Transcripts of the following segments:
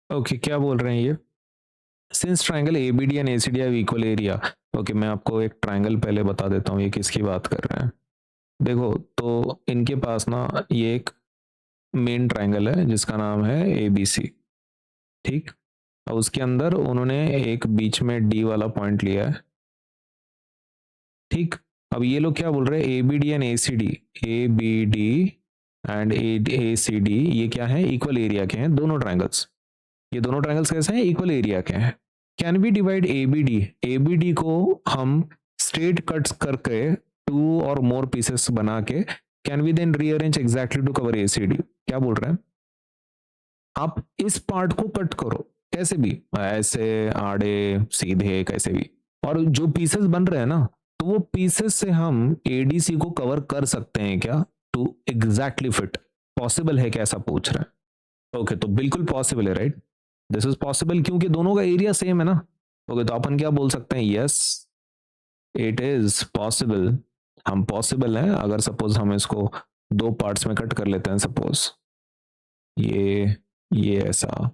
Okay, क्या बोल रहे हैं ये? Since triangle ABD and ACD have equal area. Okay, मैं आपको एक ट्रायंगल पहले बता देता हूँ ये किसकी बात कर रहे हैं। देखो, तो इनके पास ना ये एक मेन ट्रायंगल है जिसका नाम है एबीसी। ठीक, और उसके अंदर उन्होंने एक बीच में डी वाला पॉइंट लिया है। ठीक, अब ये लोग क्या बोल रहे हैं, A B D and A C D, A B D and A C D ये क्या है, इक्वल एरिया के हैं दोनों ट्रायंगल्स। ये दोनों ट्रायंगल्स कैसे हैं, इक्वल एरिया के हैं। Can be divide A B D को हम स्ट्रेट कट्स करके टू और मोर पीसेस बना के can we then rearrange exactly to cover A C D. क्या बोल रहे हैं, आप इस पार्ट को कट करो कैसे भी, ऐसे आड़े सीधे कैसे भी, और जो पीसेस बन रहे हैं ना, तो वो पीसेस से हम एडीसी को कवर कर सकते हैं क्या, टू एग्जैक्टली फिट। पॉसिबल है क्या, ऐसा पूछ रहे हैं। ओके, तो बिल्कुल पॉसिबल है, राइट। दिस इज पॉसिबल क्योंकि दोनों का एरिया सेम है ना। ओके, तो अपन क्या बोल सकते हैं, यस इट इज पॉसिबल। हम पॉसिबल है, अगर सपोज हम इसको दो पार्ट्स में कट कर लेते हैं, सपोज ये ऐसा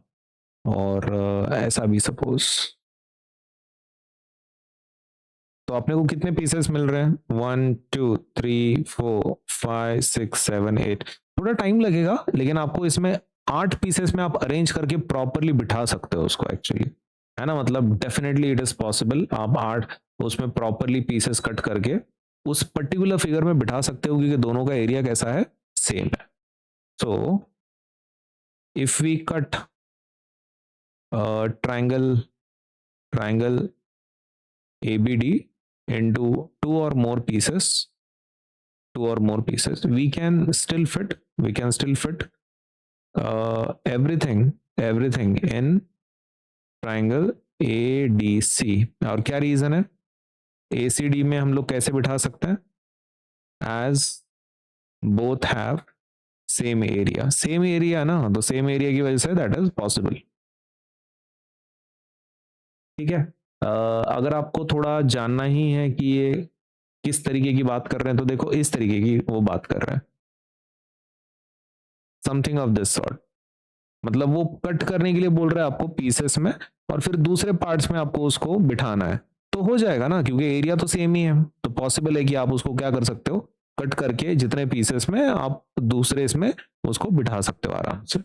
और ऐसा भी सपोज, तो अपने को कितने पीसेस मिल रहे हैं, 1 2 3 4 5 6 7 8। थोड़ा टाइम लगेगा लेकिन आपको इसमें 8 पीसेस में आप अरेंज करके प्रॉपरली बिठा सकते हो उसको एक्चुअली, है ना। मतलब डेफिनेटली इट इज पॉसिबल, आप 8 उसमें प्रॉपरली पीसेस कट करके उस पर्टिकुलर फिगर में बिठा सकते हो क्योंकि दोनों का एरिया कैसा है, सेम है। So if we cut triangle ABD into two or more pieces, we can still fit everything in triangle ADC। और क्या रीजन है, ACD में हम लोग कैसे बिठा सकते हैं, as both have same area ना, तो सेम एरिया की वजह से दैट इज पॉसिबल। ठीक है, अगर आपको थोड़ा जानना ही है कि ये किस तरीके की बात कर रहे हैं, तो देखो इस तरीके की वो बात कर रहे हैं, समथिंग ऑफ दिस सॉर्ट। मतलब वो कट करने के लिए बोल रहा है आपको पीसेस में, और फिर दूसरे पार्ट्स में आपको उसको बिठाना है, तो हो जाएगा ना क्योंकि एरिया तो सेम ही है। तो पॉसिबल है कि आप उसको क्या कर सकते हो, कट करके जितने पीसेस में आप दूसरे इसमें उसको बिठा सकते हो आराम से।